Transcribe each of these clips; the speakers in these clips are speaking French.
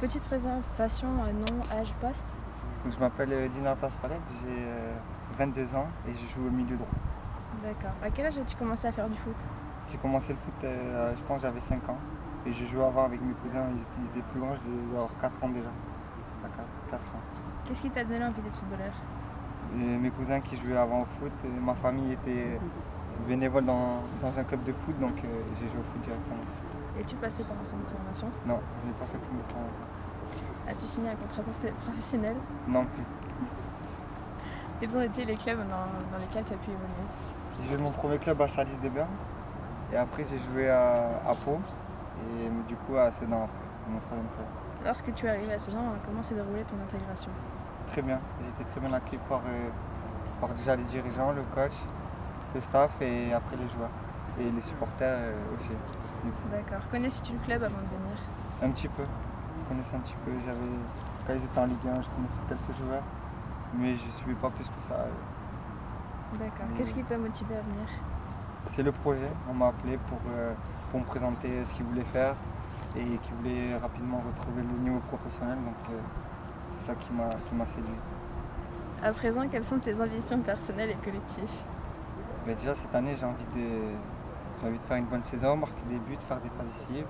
Petite présentation, nom, âge, poste. Donc, je m'appelle Lina Paspalet, j'ai 22 ans et je joue au milieu droit. D'accord. À quel âge as-tu commencé à faire du foot? J'ai commencé le foot, je pense que j'avais 5 ans. Et je jouais avant avec mes cousins, ils étaient plus grands, je devais avoir 4 ans déjà. 4 ans. Qu'est-ce qui t'a donné envie d'être footballeur? Mes cousins qui jouaient avant au foot, ma famille était bénévole dans un club de foot, donc j'ai joué au foot directement. Es-tu passé par un centre de formation? Non, je n'ai pas fait de foot de formation. As-tu signé un contrat professionnel? Non plus. Quels ont été les clubs dans lesquels tu as pu évoluer? J'ai joué mon premier club à Salis de Berne et après j'ai joué à Pau et du coup à Sedan après, mon troisième club. Lorsque tu es arrivé à Sedan, comment s'est déroulée ton intégration? Très bien, j'étais très bien accueilli par déjà les dirigeants, le coach, le staff et après les joueurs et les supporters aussi. D'accord. Connaissais-tu le club avant de venir? Un petit peu, je connaissais un petit peu, quand ils étaient en Ligue 1, je connaissais quelques joueurs, mais je ne suivais pas plus que ça. D'accord. Qu'est-ce qui t'a motivé à venir? C'est le projet, on m'a appelé pour me présenter ce qu'ils voulaient faire et qu'ils voulaient rapidement retrouver le niveau professionnel, donc c'est ça qui m'a séduit. À présent, quelles sont tes ambitions personnelles et collectives? Mais déjà cette année j'ai envie de faire une bonne saison, marquer des buts, faire des passes décisives,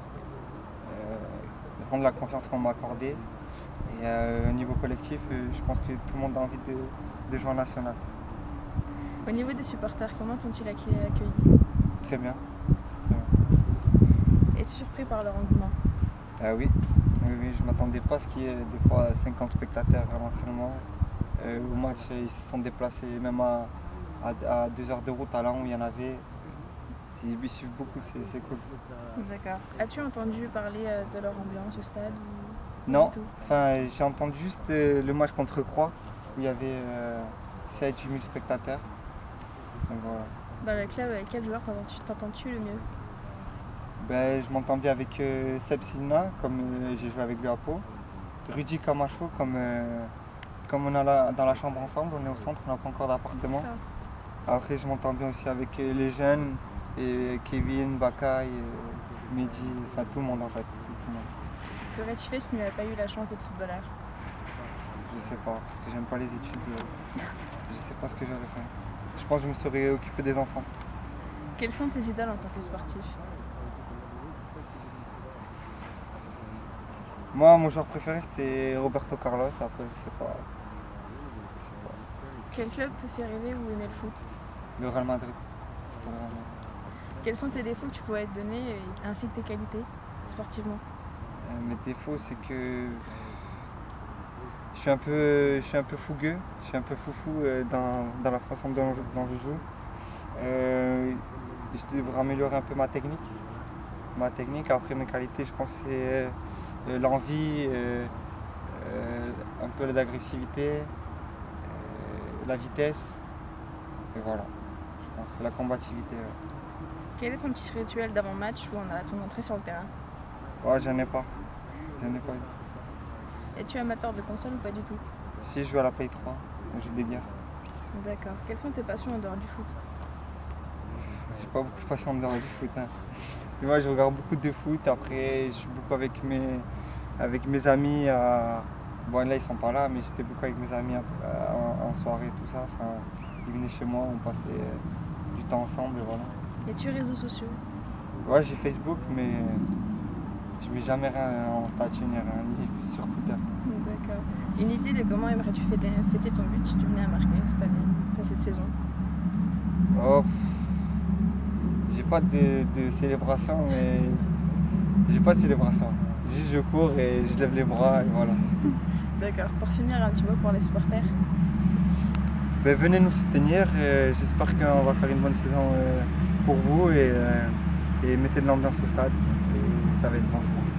rendre la confiance qu'on m'a accordée. Et au niveau collectif, je pense que tout le monde a envie de jouer en national. Au niveau des supporters, comment t'ont-ils accueilli? Très bien. Es-tu surpris par leur engouement? Oui, je ne m'attendais pas à ce qu'il y ait des fois 50 spectateurs à l'entraînement. Au match, ils se sont déplacés même à 2 heures de route à Laon où il y en avait. Ils suivent beaucoup, c'est cool. D'accord. As-tu entendu parler de leur ambiance au stade ou Non, du tout? enfin, j'ai entendu juste le match contre Croix où il y avait 7-8 000 spectateurs. Donc, voilà. Dans le club, avec quel joueur t'entends-tu le mieux? Je m'entends bien avec Seb Silna, comme j'ai joué avec lui à Pau. Rudy Camacho, comme on est dans la chambre ensemble, on est au centre, on n'a pas encore d'appartement. Après, je m'entends bien aussi avec les jeunes, et Kevin, Bakay, Mehdi, enfin tout le monde en fait. Tout le monde. Qu'aurais-tu fait si tu n'avais pas eu la chance d'être footballeur? Je sais pas, parce que j'aime pas les études. Je sais pas ce que j'aurais fait. Je pense que je me serais occupé des enfants. Quels sont tes idoles en tant que sportif? Moi, mon joueur préféré c'était Roberto Carlos, après je sais pas. Quel club te fait rêver ou aimer le foot? Le Real Madrid. Quels sont tes défauts que tu pourrais te donner ainsi que tes qualités sportivement? Mes défauts, c'est que je suis un peu fougueux, je suis un peu foufou dans la façon dont je joue. Je devrais améliorer un peu ma technique. Après, mes qualités, je pense que c'est l'envie, un peu d'agressivité, la vitesse. Et voilà, je pense que c'est la combativité. Quel est ton petit rituel d'avant-match ou à ton entrée sur le terrain? Ouais, j'en ai pas eu. Es-tu amateur de console ou pas du tout? Si je joue à la Play 3, j'ai des bières. D'accord. Quelles sont tes passions en dehors du foot? J'ai pas beaucoup de passion en dehors du foot. Hein. Et moi, je regarde beaucoup de foot. Après, je suis beaucoup avec mes amis. Bon, là, ils sont pas là, mais j'étais beaucoup avec mes amis en soirée, tout ça. Enfin, ils venaient chez moi, on passait du temps ensemble, et voilà. Es-tu réseaux sociaux? Ouais, j'ai Facebook, mais je mets jamais rien en statut ni rien, ni sur Twitter. D'accord. Une idée de comment aimerais-tu fêter ton but si tu venais à marquer cette année, enfin cette saison? Oh, j'ai pas de célébration, mais j'ai pas de célébration. Juste je cours et je lève les bras et voilà. D'accord. Pour finir, un petit mot pour les supporters? Venez nous soutenir, j'espère qu'on va faire une bonne saison pour vous et mettez de l'ambiance au stade et ça va être bon je pense.